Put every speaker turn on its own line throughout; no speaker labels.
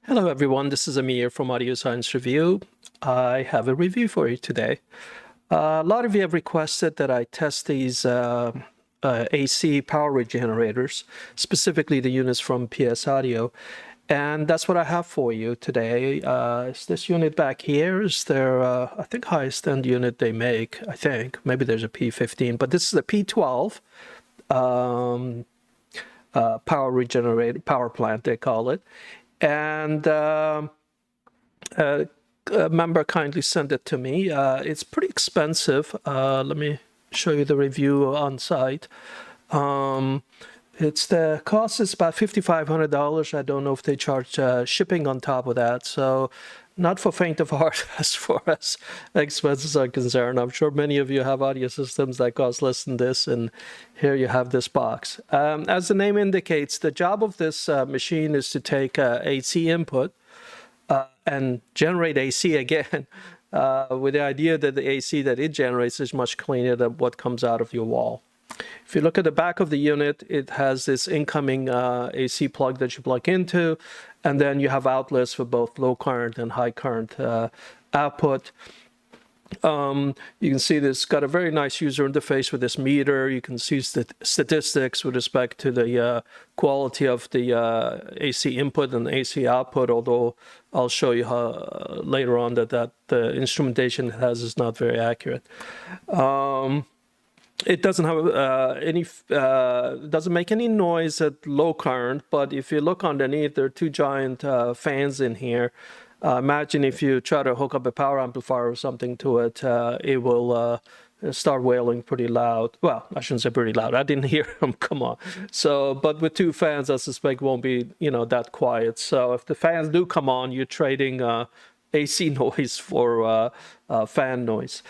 Hello everyone, this is Amir from Audio Science Review. I have a review for you today. A lot of you have requested that I test these AC power regenerators, specifically the units from PS Audio, and that's what I have for you today. Is this unit back here is their, I think, highest end unit they make, I think. Maybe there's a P15, but this is a P12 power regenerator, power plant, they call it. And a member kindly sent it to me. It's pretty expensive. Let me show you the review on site. The cost is about $5,500. I don't know if they charge shipping on top of that. So not for faint of heart as far as expenses are concerned. I'm sure many of you have audio systems that cost less than this, and here you have this box. As the name indicates, the job of this machine is to take AC input and generate AC again, with the idea that the AC that it generates is much cleaner than what comes out of your wall. If you look at the back of the unit, it has this incoming AC plug that you plug into, and then you have outlets for both low current and high current output. You can see this got a very nice user interface with this meter. You can see statistics with respect to the quality of the AC input and AC output, although I'll show you how, later on that the instrumentation it has is not very accurate. It doesn't have doesn't make any noise at low current, but if you look underneath, there are two giant fans in here. Imagine if you try to hook up a power amplifier or something to it, it will start wailing pretty loud. Well, I shouldn't say pretty loud. I didn't hear them. Come on. So, but with two fans, I suspect won't be that quiet. So if the fans do come on, you're trading AC noise for fan noise.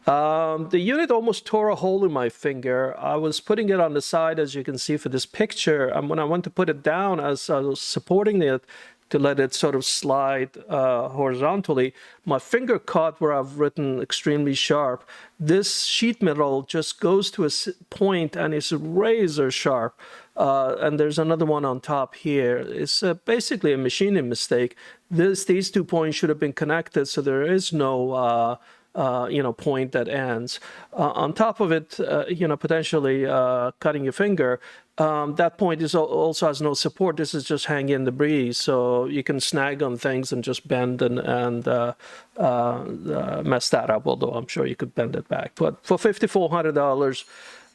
The unit almost tore a hole in my finger. I was putting it on the side, as you can see for this picture, and when I went to put it down, as I was supporting it to let it sort of slide horizontally, my finger caught where I've written extremely sharp. This sheet metal just goes to a point and it's razor sharp. And there's another one on top here. It's basically a machining mistake. These 2 points should have been connected, so there is no point that ends. On top of it, potentially cutting your finger, that point also has no support. This is just hanging in the breeze, so you can snag on things and just bend and mess that up, although I'm sure you could bend it back. But for $5,400,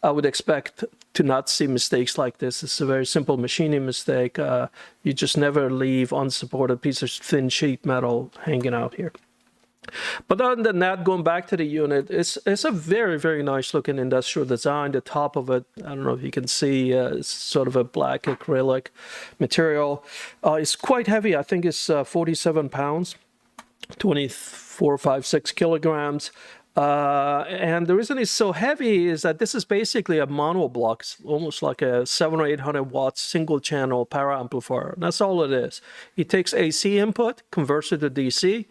I would expect to not see mistakes like this. It's a very simple machining mistake. You just never leave unsupported piece of thin sheet metal hanging out here. But other than that, going back to the unit, it's a very, very nice looking industrial design. The top of it, I don't know if you can see, it's sort of a black acrylic material. It's quite heavy. I think it's 47 pounds, 24.56 kilograms. And the reason it's so heavy is that this is basically a monoblock. It's almost like a 700 or 800 watt single channel power amplifier. That's all it is. It takes AC input, converts it to DC,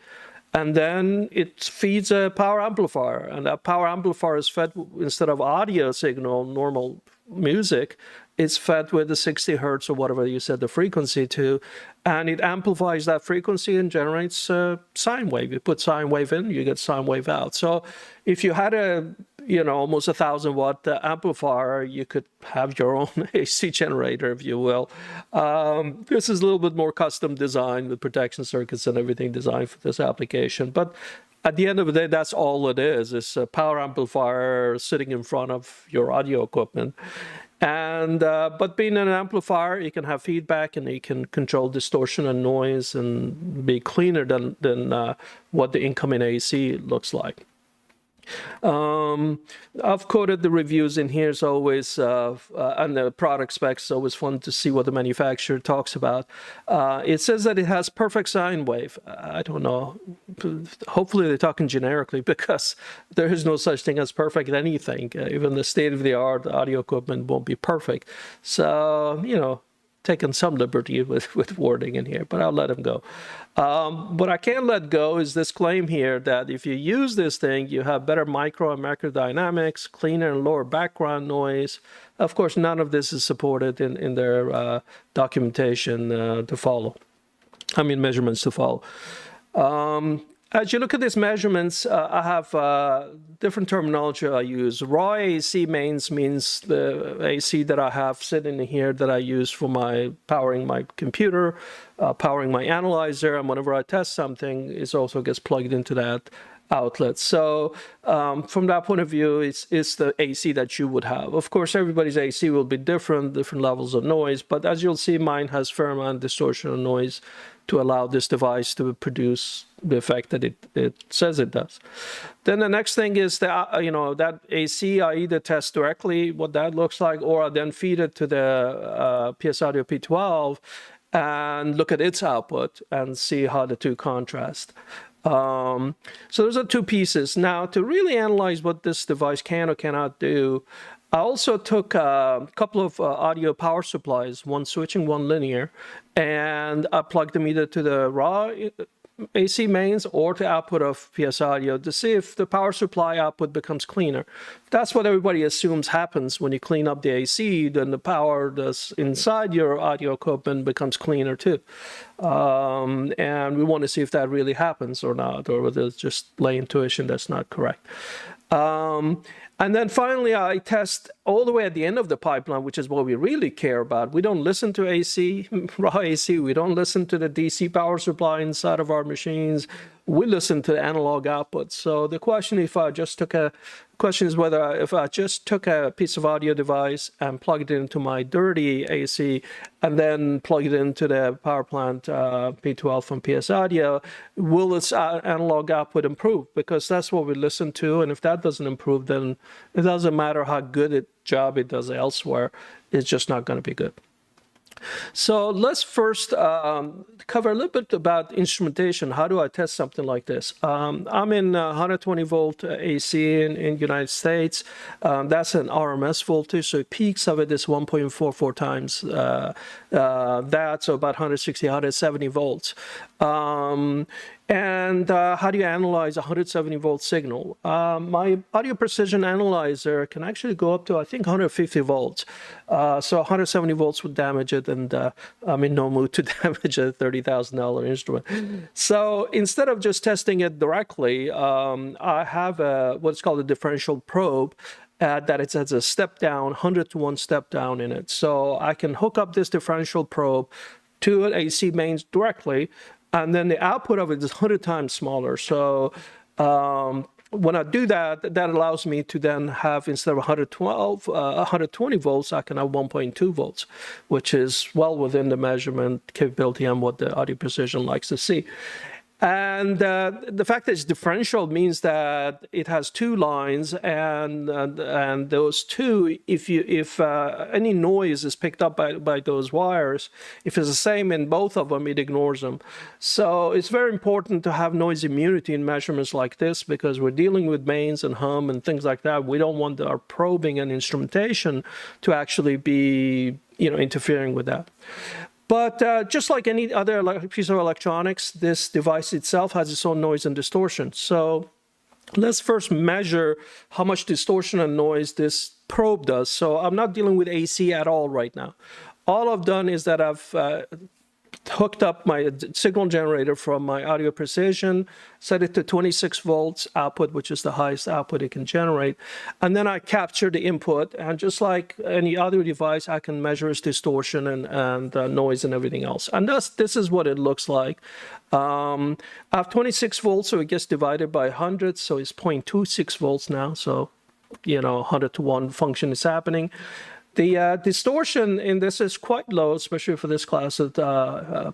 and then it feeds a power amplifier. And that power amplifier is fed, instead of audio signal, normal music, it's fed with the 60 hertz or whatever you set the frequency to, and it amplifies that frequency and generates a sine wave. You put sine wave in, you get sine wave out. So if you had a almost 1,000 watt amplifier, you could have your own AC generator, if you will. This is a little bit more custom designed with protection circuits and everything designed for this application. But at the end of the day, that's all it is. It's a power amplifier sitting in front of your audio equipment. And but being an amplifier, you can have feedback and you can control distortion and noise and be cleaner than what the incoming AC looks like. I've quoted the reviews in here. It's always, and the product specs, it's always fun to see what the manufacturer talks about. It says that it has perfect sine wave. I don't know. Hopefully they're talking generically, because there is no such thing as perfect anything. Even the state-of-the-art audio equipment won't be perfect. So, taken some liberty with wording in here, but I'll let him go. What I can't let go is this claim here that if you use this thing, you have better micro and macro dynamics, cleaner and lower background noise. Of course, none of this is supported in their documentation to follow. measurements to follow. As you look at these measurements, I have different terminology I use. Raw AC means the AC that I have sitting here that I use for powering my computer, powering my analyzer, and whenever I test something, it also gets plugged into that outlet. So from that point of view, it's the AC that you would have. Of course, everybody's AC will be different levels of noise, but as you'll see, mine has fair amount of distortion and noise to allow this device to produce the effect that it says it does. Then the next thing is that, that AC I either test directly what that looks like, or I then feed it to the PS Audio P12 and look at its output and see how the two contrast. So those are two pieces. Now, to really analyze what this device can or cannot do, I also took a couple of audio power supplies, one switching, one linear, and I plugged them either to the raw AC mains or to output of PS Audio to see if the power supply output becomes cleaner. That's what everybody assumes happens when you clean up the AC, then the power that's inside your audio equipment becomes cleaner too. And we want to see if that really happens or not, or whether it's just lay intuition that's not correct. And then finally, I test all the way at the end of the pipeline, which is what we really care about. We don't listen to AC, raw AC. We don't listen to the DC power supply inside of our machines. We listen to the analog output. So the question, if I just took if I just took a piece of audio device and plugged it into my dirty AC and then plugged it into the power plant P12 from PS Audio, will its analog output improve? Because that's what we listen to. And if that doesn't improve, then it doesn't matter how good job it does elsewhere. It's just not going to be good. So let's first cover a little bit about instrumentation. How do I test something like this? I'm in 120 volt AC in the United States. That's an RMS voltage, so peaks of it is 1.44 times that, so about 160, 170 volts. And how do you analyze a 170 volt signal? My audio precision analyzer can actually go up to, I think, 150 volts. So 170 volts would damage it, and I'm in no mood to damage a $30,000 instrument. So instead of just testing it directly, I have what's called a differential probe. That it has a step down, 100 to 1 step down in it. So I can hook up this differential probe to an AC mains directly, and then the output of it is 100 times smaller. So when I do that, that allows me to then have, instead of 120 volts, I can have 1.2 volts, which is well within the measurement capability and what the audio precision likes to see. And the fact that it's differential means that it has two lines, and those two, if any noise is picked up by those wires, if it's the same in both of them, it ignores them. So it's very important to have noise immunity in measurements like this, because we're dealing with mains and hum and things like that. We don't want our probing and instrumentation to actually be, interfering with that. But just like any other piece of electronics, this device itself has its own noise and distortion. So let's first measure how much distortion and noise this probe does. So I'm not dealing with AC at all right now. All I've done is that I've hooked up my signal generator from my audio precision, set it to 26 volts output, which is the highest output it can generate. And then I capture the input, and just like any other device, I can measure its distortion and noise and everything else. And this is what it looks like. I have 26 volts, so it gets divided by 100, so it's 0.26 volts now. So, 100 to 1 function is happening. The distortion in this is quite low, especially for this class of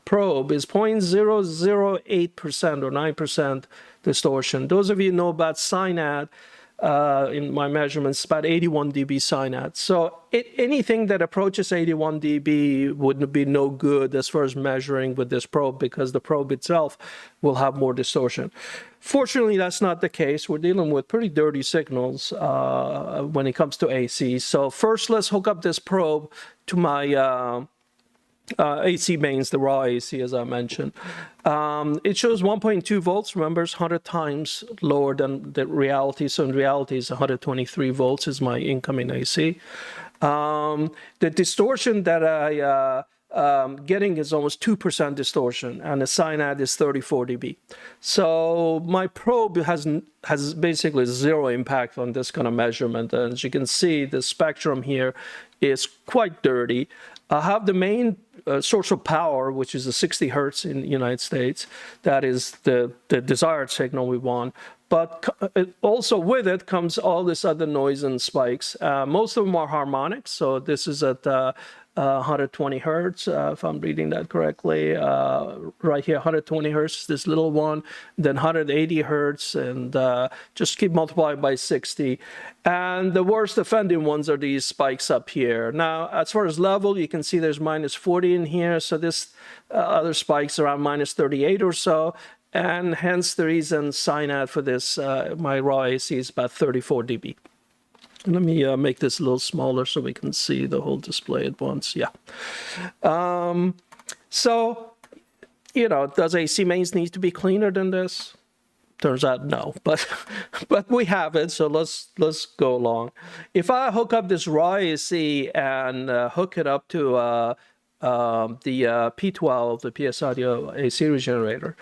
probe, is 0.008% or 9% distortion. Those of you who know about SINAD, in my measurements, about 81 dB SINAD. So anything that approaches 81 dB would be no good as far as measuring with this probe, because the probe itself will have more distortion. Fortunately, that's not the case. We're dealing with pretty dirty signals when it comes to AC. So first, let's hook up this probe to my AC mains, the raw AC, as I mentioned. It shows 1.2 volts. Remember, it's 100 times lower than the reality. So in reality, it's 123 volts is my incoming AC. The distortion that I getting is almost 2% distortion, and the SINAD is 34 dB. So my probe has basically zero impact on this kind of measurement. And as you can see, the spectrum here is quite dirty. I have the main source of power, which is the 60 hertz in the United States. That is the desired signal we want. But also with it comes all this other noise and spikes. Most of them are harmonics. So this is at 120 hertz, if I'm reading that correctly. Right here, 120 hertz, this little one, then 180 hertz, and just keep multiplying by 60. And the worst offending ones are these spikes up here. Now, as far as level, you can see there's minus 40 in here. So this other spikes around minus 38 or so. And hence the reason SINAD for this, my raw AC is about 34 dB. Let me make this a little smaller so we can see the whole display at once. Yeah. So, you know, does AC mains need to be cleaner than this? Turns out no, but we have it, so let's go along. If I hook up this raw AC and hook it up to the P12, the PS Audio AC regenerator,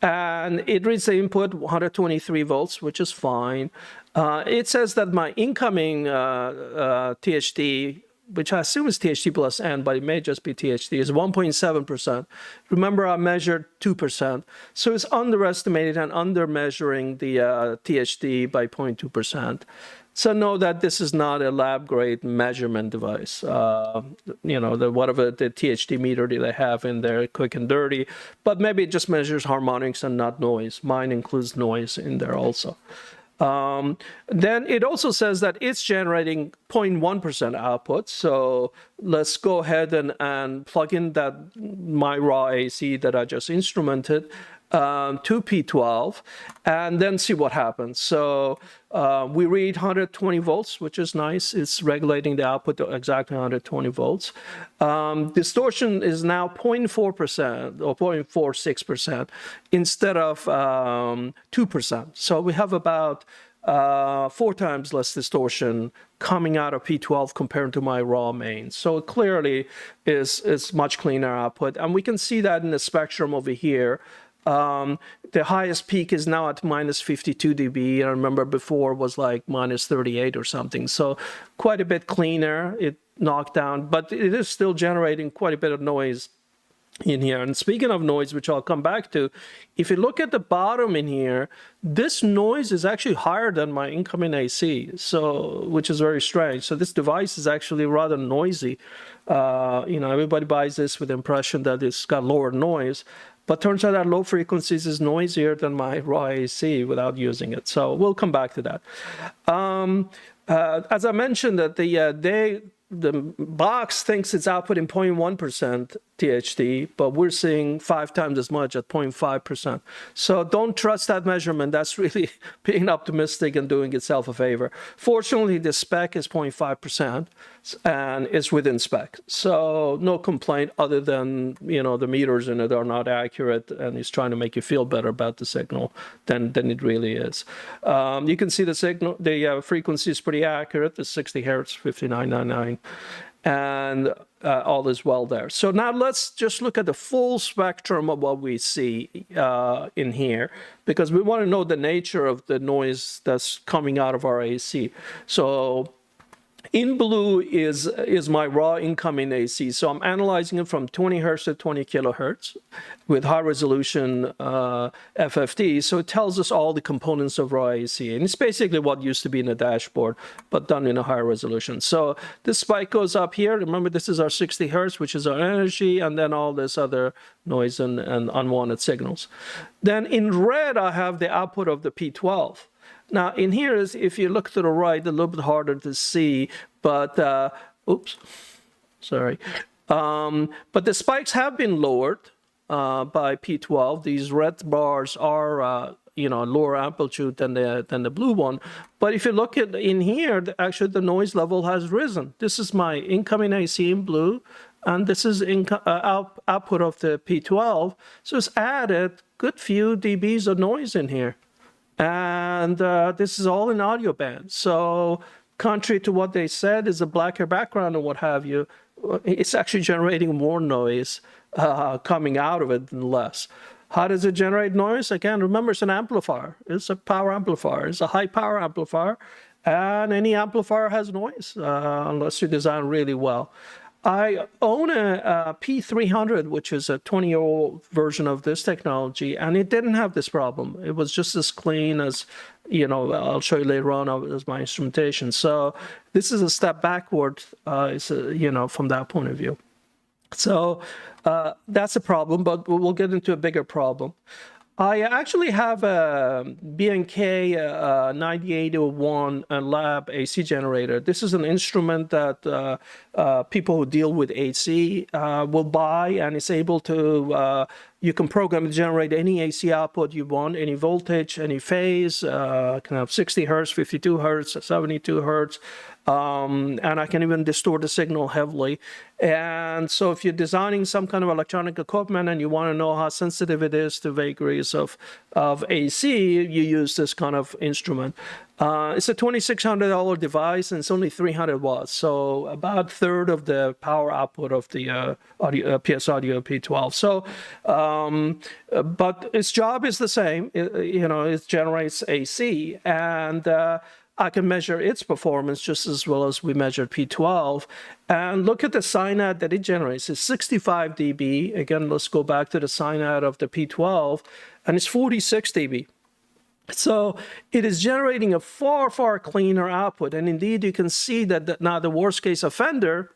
and it reads the input 123 volts, which is fine. It says that my incoming THD, which I assume is THD plus N, but it may just be THD, is 1.7%. Remember, I measured 2%. So it's underestimated and under-measuring the THD by 0.2%. So know that this is not a lab-grade measurement device. You know, whatever the THD meter they have in there, quick and dirty. But maybe it just measures harmonics and not noise. Mine includes noise in there also. Then it also says that it's generating 0.1% output. So let's go ahead and plug in that my raw AC that I just instrumented to P12 and then see what happens. So we read 120 volts, which is nice. It's regulating the output to exactly 120 volts. Distortion is now 0.4% or 0.46% instead of 2%. So we have about 4 times less distortion coming out of P12 compared to my raw main. So it clearly is much cleaner output. And we can see that in the spectrum over here. The highest peak is now at minus 52 dB. I remember before was like minus 38 or something. So quite a bit cleaner. It knocked down, but it is still generating quite a bit of noise in here. And speaking of noise, which I'll come back to, if you look at the bottom in here, this noise is actually higher than my incoming AC, so which is very strange. So this device is actually rather noisy. You know, everybody buys this with the impression that it's got lower noise. But turns out that low frequencies is noisier than my raw AC without using it. So we'll come back to that. As I mentioned, that the box thinks it's outputting 0.1% THD, but we're seeing 5 times as much at 0.5%. So don't trust that measurement. That's really being optimistic and doing itself a favor. Fortunately, the spec is 0.5% and it's within spec. So no complaint other than, you know, the meters in it are not accurate and it's trying to make you feel better about the signal than it really is. You can see the signal, the frequency is pretty accurate, the 60 hertz, 5999. And all is well there. So now let's just look at the full spectrum of what we see in here, because we want to know the nature of the noise that's coming out of our AC. So in blue is my raw incoming AC. So I'm analyzing it from 20 hertz to 20 kilohertz with high resolution FFT. So it tells us all the components of raw AC. And it's basically what used to be in the dashboard, but done in a higher resolution. So this spike goes up here. Remember, this is our 60 hertz, which is our energy, and then all this other noise and unwanted signals. Then in red, I have the output of the P12. Now, in here, is if you look to the right, a little bit harder to see, but, oops, sorry. But the spikes have been lowered by P12. These red bars are, you know, lower amplitude than the blue one. But if you look at in here, actually the noise level has risen. This is my incoming AC in blue, and this is output of the P12. So it's added good few dBs of noise in here. And this is all in audio band. So contrary to what they said is a blacker background and what have you, it's actually generating more noise coming out of it than less. How does it generate noise? Again, remember, it's an amplifier. It's a power amplifier. It's a high power amplifier. And any amplifier has noise, unless you design really well. I own a P300, which is a 20-year-old version of this technology, and it didn't have this problem. It was just as clean as, I'll show you later on as my instrumentation. So this is a step backward, from that point of view. So that's a problem, but we'll get into a bigger problem. I actually have a B&K 9801 lab AC generator. This is an instrument that people who deal with AC will buy, and it's able to, you can program to generate any AC output you want, any voltage, any phase, can have 60 hertz, 52 hertz, 72 hertz. And I can even distort the signal heavily. And so if you're designing some kind of electronic equipment and you want to know how sensitive it is to vagaries of AC, you use this kind of instrument. It's a $2,600 device, and it's only 300 watts, so about a third of the power output of the PS Audio P12. So, but its job is the same. It generates AC, and I can measure its performance just as well as we measured P12. And look at the SINAD that it generates. It's 65 dB. Again, let's go back to the SINAD of the P12, and it's 46 dB. So it is generating a far, far cleaner output. And indeed, you can see that now the worst case offender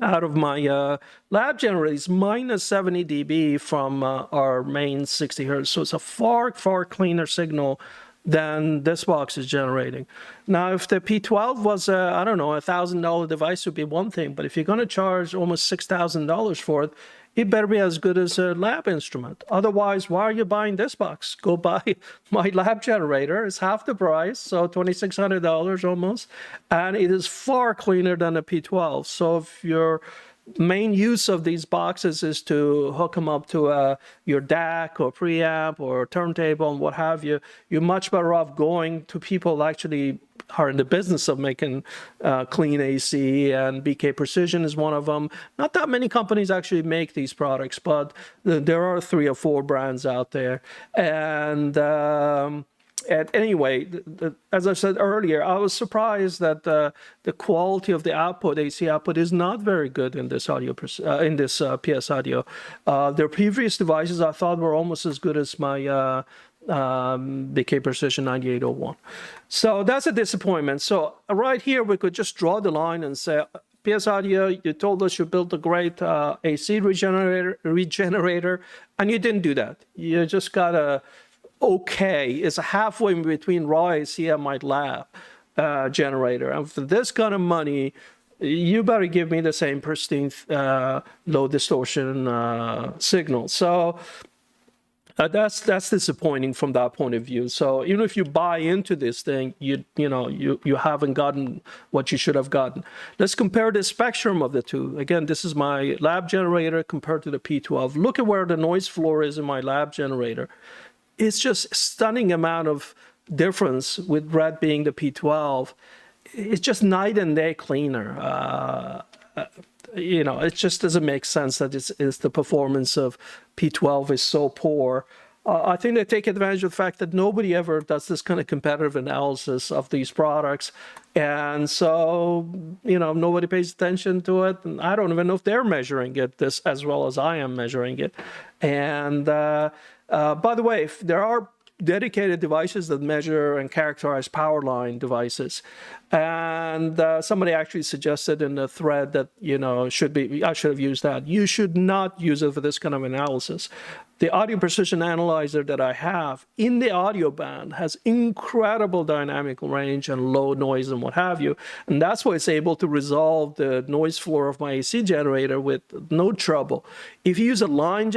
out of my lab generator is minus 70 dB from our main 60 hertz. So it's a far, far cleaner signal than this box is generating. Now, if the P12 was, I don't know, $1,000 device would be one thing, but if you're going to charge almost $6,000 for it, it better be as good as a lab instrument. Otherwise, why are you buying this box? Go buy my lab generator. It's half the price, so $2,600 almost, and it is far cleaner than a P12. So if you're main use of these boxes is to hook them up to your DAC or preamp or turntable and what have you, you're much better off going to people who actually are in the business of making clean AC, and BK Precision is one of them. Not that many companies actually make these products, but there are 3 or 4 brands out there. And anyway, as I said earlier, I was surprised that the quality of the output, AC output, is not very good in this audio, PS Audio. Their previous devices I thought were almost as good as my BK Precision 9801. So that's a disappointment. So right here, we could just draw the line and say, PS Audio, you told us you built a great AC regenerator, and you didn't do that. You just got a okay. It's halfway between raw AC and my lab generator. And for this kind of money, you better give me the same pristine low distortion signal. So that's disappointing from that point of view. So even if you buy into this thing, you haven't gotten what you should have gotten. Let's compare the spectrum of the two. Again, this is my lab generator compared to the P12. Look at where the noise floor is in my lab generator. It's just a stunning amount of difference, with red being the P12. It's just night and day cleaner. It just doesn't make sense that it's the performance of P12 is so poor. I think they take advantage of the fact that nobody ever does this kind of competitive analysis of these products. And so, nobody pays attention to it. And I don't even know if they're measuring it this as well as I am measuring it. And by the way, if there are dedicated devices that measure and characterize power line devices, and somebody actually suggested in the thread that I should have used that. You should not use it for this kind of analysis. The audio precision analyzer that I have in the audio band has incredible dynamic range and low noise and what have you, and that's why it's able to resolve the noise floor of my AC generator with no trouble. If you use a line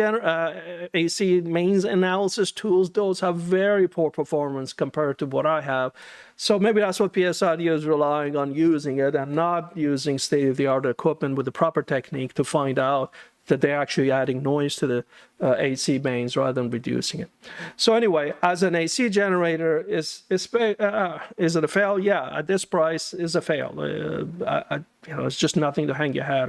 AC mains analysis tools, those have very poor performance compared to what I have. So maybe that's what PS Audio is relying on, using it and not using state-of-the-art equipment with the proper technique to find out that they're actually adding noise to the AC mains rather than reducing it. So anyway, as an AC generator, is it a fail? Yeah, at this price, is a fail. It's just nothing to hang your hat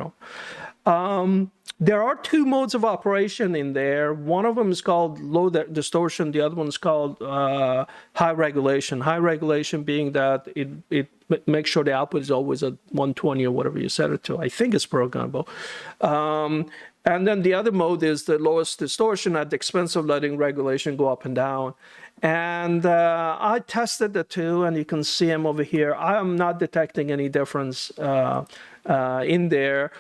on. There are two modes of operation in there. One of them is called low distortion. The other one is called high regulation. High regulation being that it makes sure the output is always at 120 or whatever you set it to. I think it's programmable. And then the other mode is the lowest distortion at the expense of letting regulation go up and down. And I tested the two, and you can see them over here. I am not detecting any difference in there.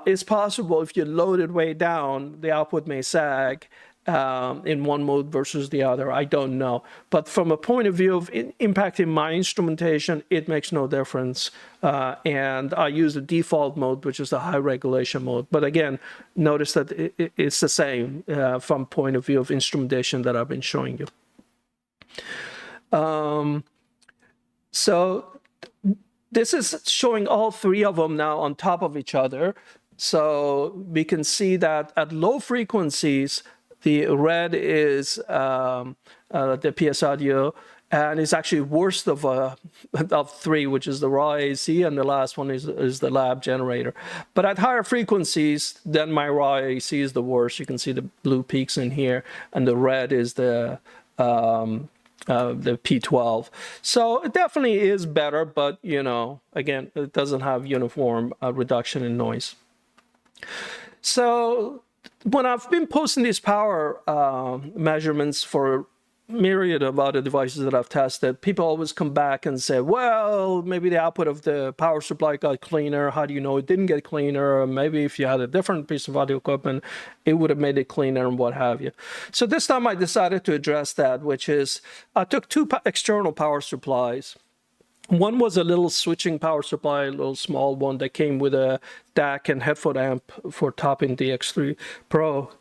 It's possible if you load it way down, the output may sag in one mode versus the other. I don't know. But from a point of view of impacting my instrumentation, it makes no difference. And I use the default mode, which is the high regulation mode. But again, notice that it's the same from point of view of instrumentation that I've been showing you. So this is showing all three of them now on top of each other. So we can see that at low frequencies, the red is the PS audio, and it's actually worst of three, which is the raw AC, and the last one is the lab generator. But at higher frequencies, then my raw AC is the worst. You can see the blue peaks in here, and the red is the P12. So it definitely is better, but again, it doesn't have uniform reduction in noise. So when I've been posting these power measurements for myriad of other devices that I've tested, people always come back and say, well, maybe the output of the power supply got cleaner. How do you know it didn't get cleaner? Or maybe if you had a different piece of audio equipment, it would have made it cleaner and what have you. So this time I decided to address that, which is I took two external power supplies. One was a little switching power supply, a little small one that came with a DAC and headphone amp for topping the X3 Pro.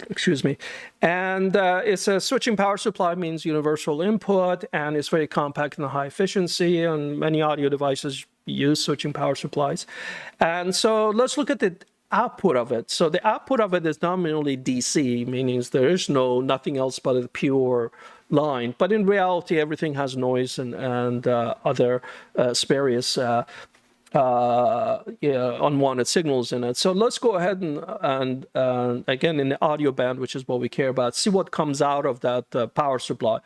Excuse me. And it's a switching power supply, means universal input, and it's very compact and high efficiency, and many audio devices use switching power supplies. And so let's look at the output of it. So the output of it is nominally DC, meaning there is nothing else but a pure line. But in reality, everything has noise and other spurious unwanted signals in it. So let's go ahead and again, in the audio band, which is what we care about, see what comes out of that power supply.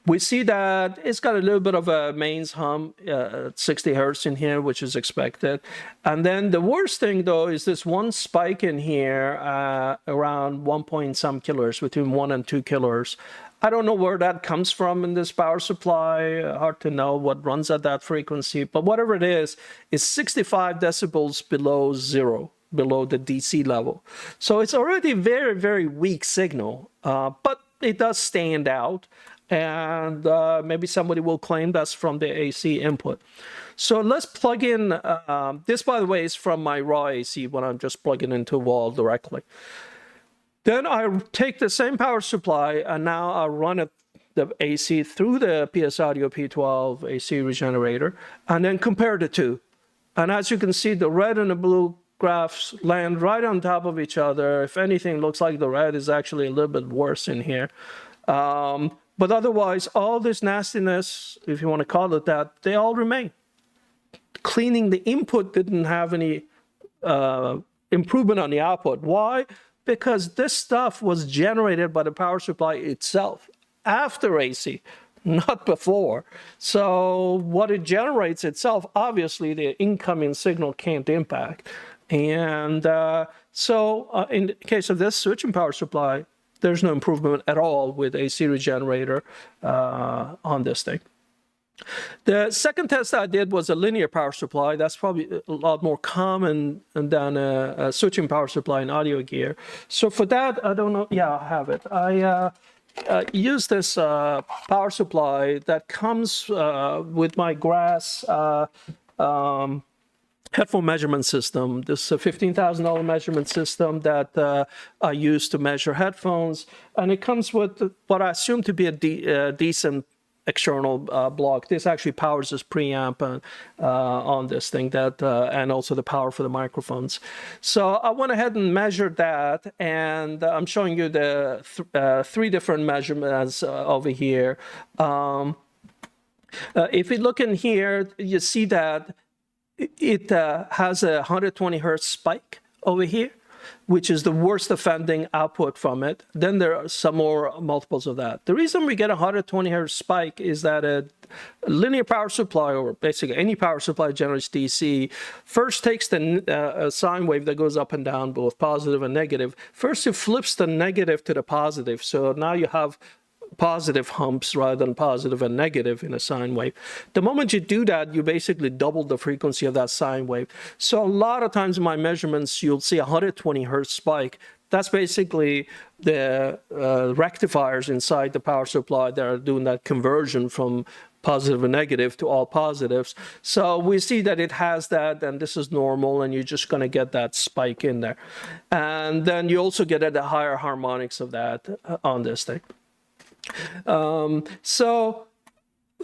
We see that it's got a little bit of a mains hum at 60 hertz in here, which is expected. And then the worst thing, though, is this one spike in here around 1 point some kilohertz, between 1 and 2 kilohertz. I don't know where that comes from in this power supply. Hard to know what runs at that frequency. But whatever it is 65 decibels below zero, below the DC level. So it's already very, very weak signal, but it does stand out. And maybe somebody will claim that's from the AC input. So let's plug in, this, by the way, is from my raw AC when I'm just plugging into a wall directly. Then I take the same power supply, and now I run the AC through the PS Audio P12 AC regenerator, and then compare the two. And as you can see, the red and the blue graphs land right on top of each other. If anything, looks like the red is actually a little bit worse in here. But otherwise, all this nastiness, if you want to call it that, they all remain. Cleaning the input didn't have any improvement on the output. Why? Because this stuff was generated by the power supply itself after AC, not before. So what it generates itself, obviously the incoming signal can't impact. And so in the case of this switching power supply, there's no improvement at all with AC regenerator on this thing. The second test I did was a linear power supply. That's probably a lot more common than a switching power supply in audio gear. So for that, I don't know. Yeah, I have it. I use this power supply that comes with my Grass headphone measurement system. This is a $15,000 measurement system that I use to measure headphones. And it comes with what I assume to be a decent external block. This actually powers this preamp on this thing, that and also the power for the microphones. So I went ahead and measured that, and I'm showing you the three different measurements over here. If we look in here, you see that it has a 120 hertz spike over here, which is the worst offending output from it. Then there are some more multiples of that. The reason we get a 120 hertz spike is that a linear power supply, or basically any power supply that generates DC, first takes the sine wave that goes up and down, both positive and negative. First, it flips the negative to the positive. So now you have positive humps rather than positive and negative in a sine wave. The moment you do that, you basically double the frequency of that sine wave. So a lot of times in my measurements, you'll see a 120 hertz spike. That's basically the rectifiers inside the power supply that are doing that conversion from positive and negative to all positives. So we see that it has that, and this is normal, and you're just going to get that spike in there. And then you also get at the higher harmonics of that on this thing. So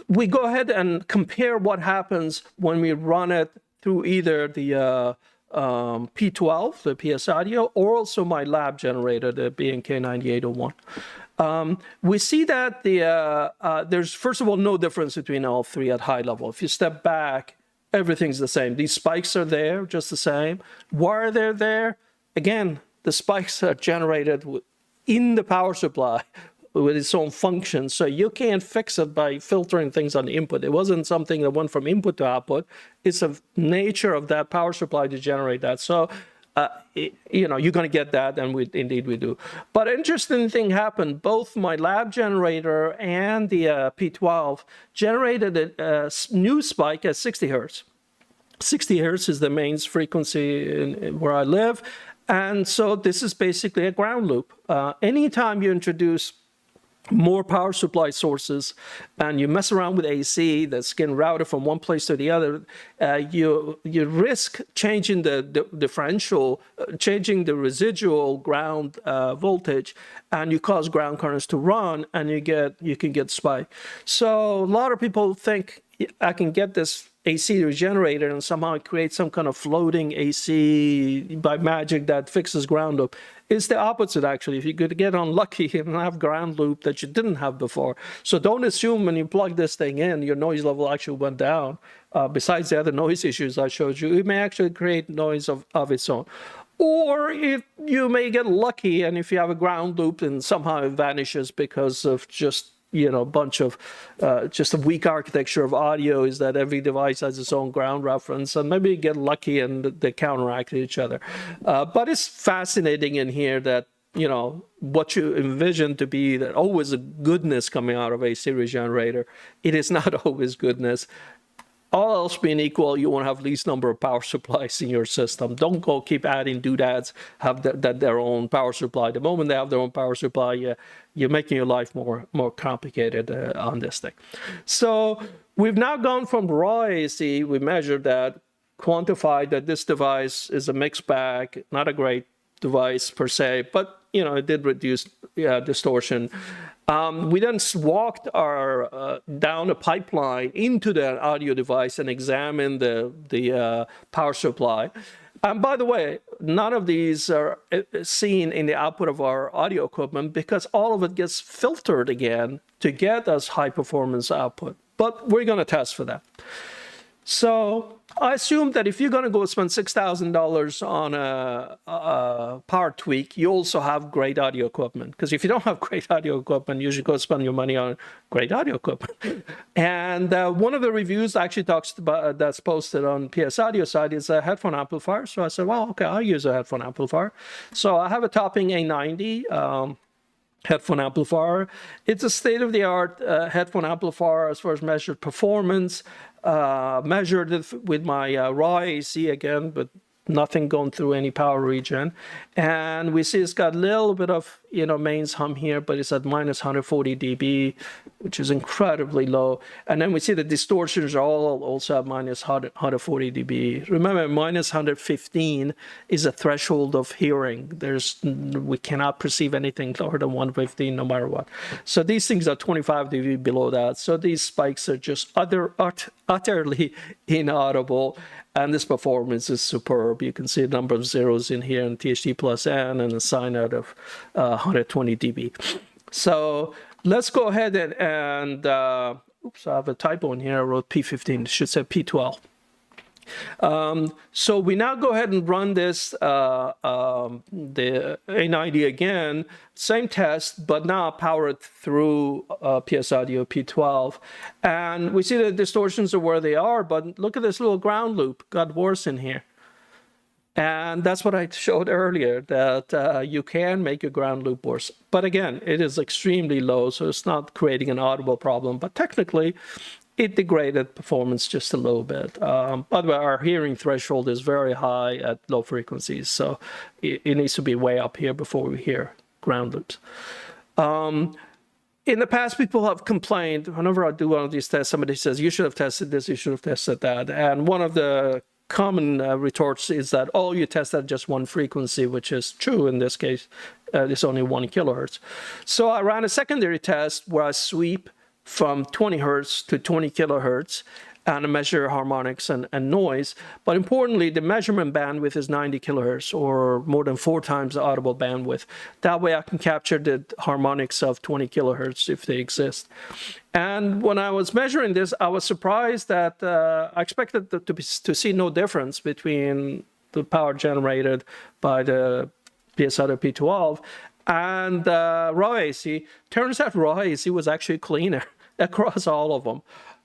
we go ahead and compare what happens when we run it through either the P12, the PS Audio, or also my lab generator, the B&K 9801. We see that there's, first of all, no difference between all three at high level. If you step back, everything's the same. These spikes are there, just the same. Why are they there? Again, the spikes are generated in the power supply with its own function, so you can't fix it by filtering things on the input. It wasn't something that went from input to output. It's a nature of that power supply to generate that. So, you know, you're going to get that, and indeed we do. But an interesting thing happened. Both my lab generator and the P12 generated a new spike at 60 hertz. 60 hertz is the mains frequency where I live, and so this is basically a ground loop. Anytime you introduce more power supply sources and you mess around with AC that's getting routed from one place to the other, you risk changing the differential, changing the residual ground voltage, and you cause ground currents to run, and you can get spike. So a lot of people think I can get this AC regenerator and somehow create some kind of floating AC by magic that fixes ground loop. It's the opposite, actually. If you could get unlucky and have ground loop that you didn't have before. So don't assume when you plug this thing in, your noise level actually went down. Besides the other noise issues I showed you, it may actually create noise of its own. Or if you may get lucky, and if you have a ground loop and somehow it vanishes because of just, you know, a bunch of just a weak architecture of audio, is that every device has its own ground reference, and maybe you get lucky and they counteract each other. But it's fascinating in here that, you know, what you envision to be that always a goodness coming out of a series generator, it is not always goodness. All else being equal, you want to have least number of power supplies in your system. Don't go keep adding doodads, have their own power supply. The moment they have their own power supply, you're making your life more complicated on this thing. So we've now gone from raw AC. We measured that, quantified that this device is a mixed bag, not a great device per se, but, you know, it did reduce distortion. We then walked our down a pipeline into the audio device and examined the power supply. And by the way, none of these are seen in the output of our audio equipment because all of it gets filtered again to get us high performance output. But we're going to test for that. So I assume that if you're going to go spend $6,000 on a power tweak, you also have great audio equipment. Because if you don't have great audio equipment, you should go spend your money on great audio equipment. And one of the reviews actually talks about, that's posted on PS Audio side, is a headphone amplifier. So I said, well, okay, I'll use a headphone amplifier. So I have a Topping A90 headphone amplifier. It's a state-of-the-art headphone amplifier as far as measured performance. Measured it with my raw AC again, but nothing going through any power regen. And we see it's got a little bit of mains hum here, but it's at minus 140 dB, which is incredibly low. And then we see the distortions are all also at minus 140 dB. Remember, minus 115 is a threshold of hearing. We cannot perceive anything lower than 115 no matter what. So these things are 25 dB below that. So these spikes are just utterly inaudible. And this performance is superb. You can see a number of zeros in here, and THD plus N, and a SINAD of 120 dB. So let's go ahead and oops, I have a typo in here. I wrote P15. It should say P12. So we now go ahead and run this, the A90 again, same test, but now powered through PS Audio P12. And we see the distortions are where they are, but look at this little ground loop, got worse in here. And that's what I showed earlier, that you can make a ground loop worse. But again, it is extremely low, so it's not creating an audible problem. But technically, it degraded performance just a little bit. By the way, our hearing threshold is very high at low frequencies, so it needs to be way up here before we hear ground loops. In the past, people have complained, whenever I do one of these tests, somebody says, you should have tested this, you should have tested that. And one of the common retorts is that, oh, you tested just one frequency, which is true in this case. It's only 1 kilohertz. So I ran a secondary test where I sweep from 20 hertz to 20 kilohertz and measure harmonics and noise. But importantly, the measurement bandwidth is 90 kilohertz, or more than 4 times the audible bandwidth. That way I can capture the harmonics of 20 kilohertz if they exist. And when I was measuring this, I was surprised that I expected to see no difference between the power generated by the PS Audio P12 and raw AC. Turns out raw AC was actually cleaner across all of them.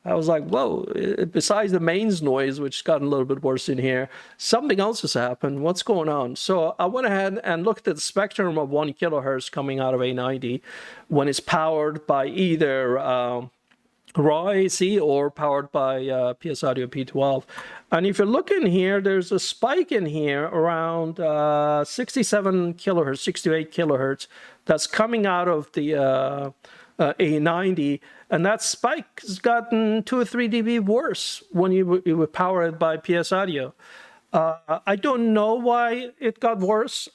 I was like, whoa, besides the mains noise, which got a little bit worse in here, something else has happened. What's going on? So I went ahead and looked at the spectrum of 1 kilohertz coming out of A90 when it's powered by either raw AC or powered by PS Audio P12. And if you look in here, there's a spike in here around 67 kilohertz, 68 kilohertz that's coming out of the A90, and that spike has gotten 2 or 3 dB worse when you were powered by PS Audio. I don't know why it got worse,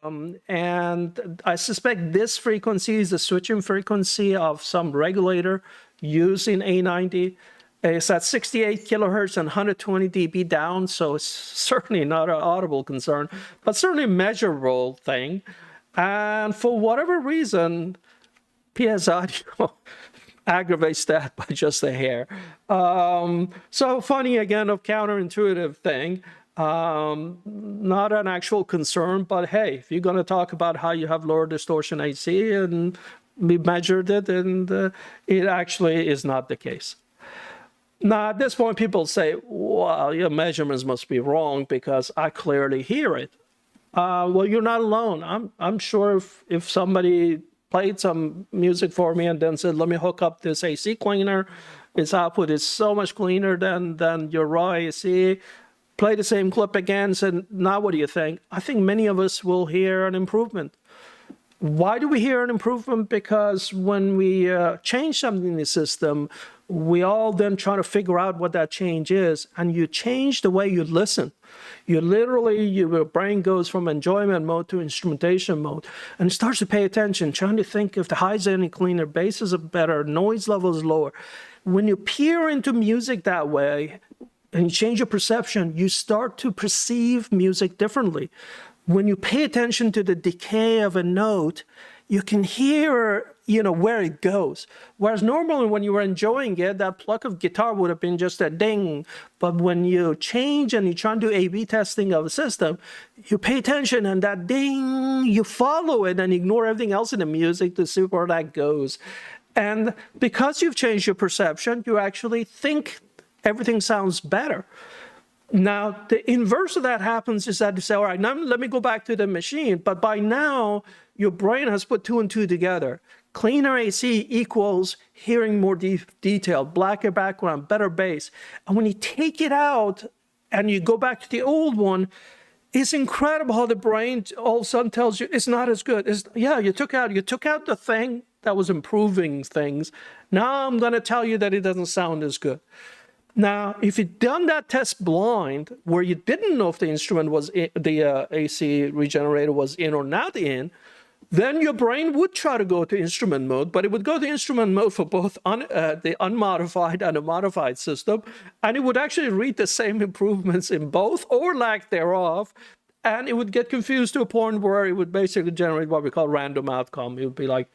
and I suspect this frequency is the switching frequency of some regulator used in A90. It's at 68 kilohertz and 120 dB down, so it's certainly not an audible concern, but certainly a measurable thing. And for whatever reason, PS Audio aggravates that by just a hair. So funny, again, a counterintuitive thing. Not an actual concern, but hey, if you're going to talk about how you have lower distortion AC and we measured it, and it actually is not the case. Now, at this point, people say, well, your measurements must be wrong because I clearly hear it. Well, you're not alone. I'm sure if somebody played some music for me and then said, let me hook up this AC cleaner, its output is so much cleaner than your raw AC, play the same clip again, said, now what do you think? I think many of us will hear an improvement. Why do we hear an improvement? Because when we change something in the system, we all then try to figure out what that change is, and you change the way you listen. You literally, your brain goes from enjoyment mode to instrumentation mode, and it starts to pay attention, trying to think if the highs are any cleaner, basses are better, noise level is lower. When you peer into music that way, and you change your perception, you start to perceive music differently. When you pay attention to the decay of a note, you can hear, where it goes. Whereas normally when you were enjoying it, that pluck of guitar would have been just a ding. But when you change and you try to do A/B testing of a system, you pay attention and that ding, you follow it and ignore everything else in the music to see where that goes. And because you've changed your perception, you actually think everything sounds better. Now, the inverse of that happens is that you say, all right, now let me go back to the machine. But by now, your brain has put 2 and 2 together. Cleaner AC equals hearing more detailed, blacker background, better bass. And when you take it out and you go back to the old one, It's incredible how the brain all of a sudden tells you it's not as good. Yeah, you took out the thing that was improving things. Now I'm going to tell you that it doesn't sound as good. Now, if you'd done that test blind, where you didn't know if the instrument was the AC regenerator was in or not in, then your brain would try to go to instrument mode, but it would go to instrument mode for both the unmodified and the modified system, and it would actually read the same improvements in both or lack thereof, and it would get confused to a point where it would basically generate what we call random outcome. It would be like,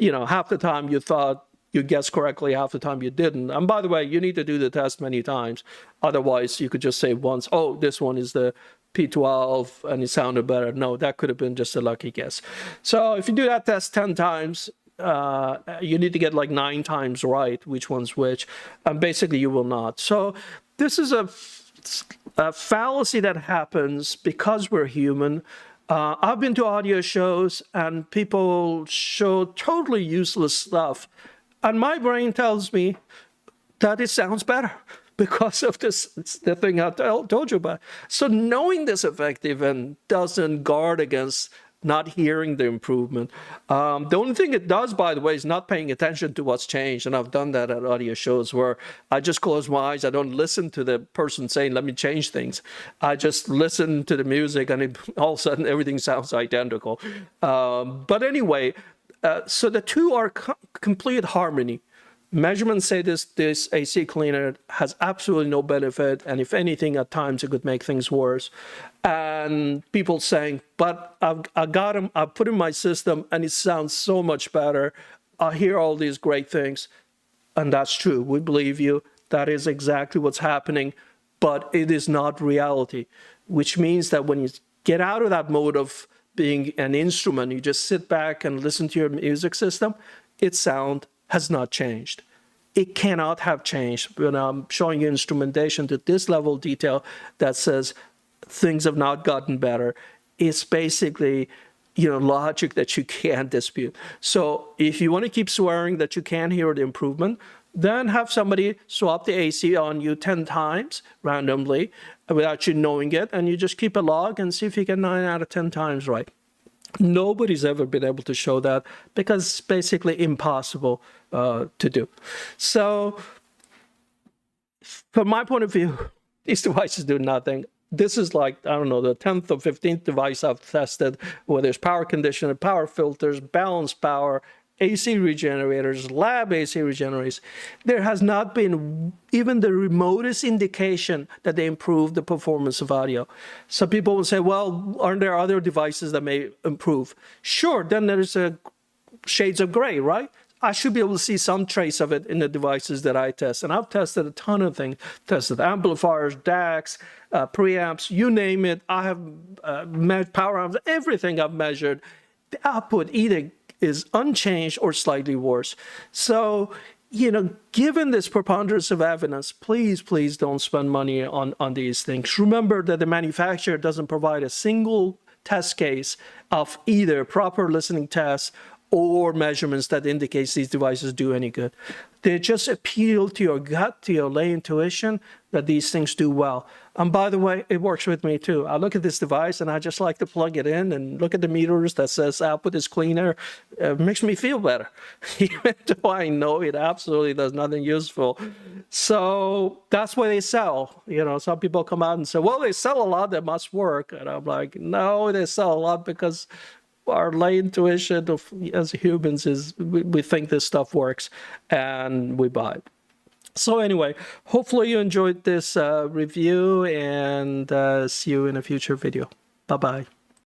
half the time you thought you guessed correctly, half the time you didn't. And by the way, you need to do the test many times. Otherwise, you could just say once, oh, this one is the P12 and it sounded better. No, that could have been just a lucky guess. So if you do that test 10 times, you need to get like 9 times right which one's which, and basically you will not. So this is a fallacy that happens because we're human. I've been to audio shows and people show totally useless stuff, and my brain tells me that it sounds better because of this, the thing I told you about. So knowing this effective and doesn't guard against not hearing the improvement. The only thing it does, by the way, is not paying attention to what's changed. And I've done that at audio shows where I just close my eyes. I don't listen to the person saying, let me change things. I just listen to the music and all of a sudden everything sounds identical. But anyway, so the two are complete harmony. Measurements say this AC cleaner has absolutely no benefit, and if anything, at times it could make things worse. And people saying, but I got them, I put in my system, and it sounds so much better. I hear all these great things, and that's true. We believe you. That is exactly what's happening, but it is not reality, which means that when you get out of that mode of being an instrument, you just sit back and listen to your music system, its sound has not changed. It cannot have changed. When I'm showing you instrumentation to this level of detail that says things have not gotten better, it's basically, logic that you can't dispute. So if you want to keep swearing that you can't hear the improvement, then have somebody swap the AC on you 10 times randomly without you knowing it, and you just keep a log and see if you get 9 out of 10 times right. Nobody's ever been able to show that because it's basically impossible to do. So from my point of view, these devices do nothing. This is like, I don't know, the 10th or 15th device I've tested where there's power conditioner, power filters, balanced power, AC regenerators, lab AC regenerators. There has not been even the remotest indication that they improve the performance of audio. Some people will say, well, aren't there other devices that may improve? Sure, then there's shades of gray, right? I should be able to see some trace of it in the devices that I test. And I've tested a ton of things, tested amplifiers, DACs, preamps, you name it. I have measured power amps, everything I've measured. The output either is unchanged or slightly worse. So, given this preponderance of evidence, please don't spend money on these things. Remember that the manufacturer doesn't provide a single test case of either proper listening tests or measurements that indicates these devices do any good. They just appeal to your gut, to your lay intuition that these things do well. And by the way, it works with me too. I look at this device and I just like to plug it in and look at the meters that says output is cleaner. It makes me feel better, even though I know it absolutely does nothing useful. So that's why they sell. Some people come out and say, well, they sell a lot, that must work. And I'm like, no, they sell a lot because our lay intuition as humans is we think this stuff works and we buy it. So anyway, hopefully you enjoyed this review, and see you in a future video. Bye-bye.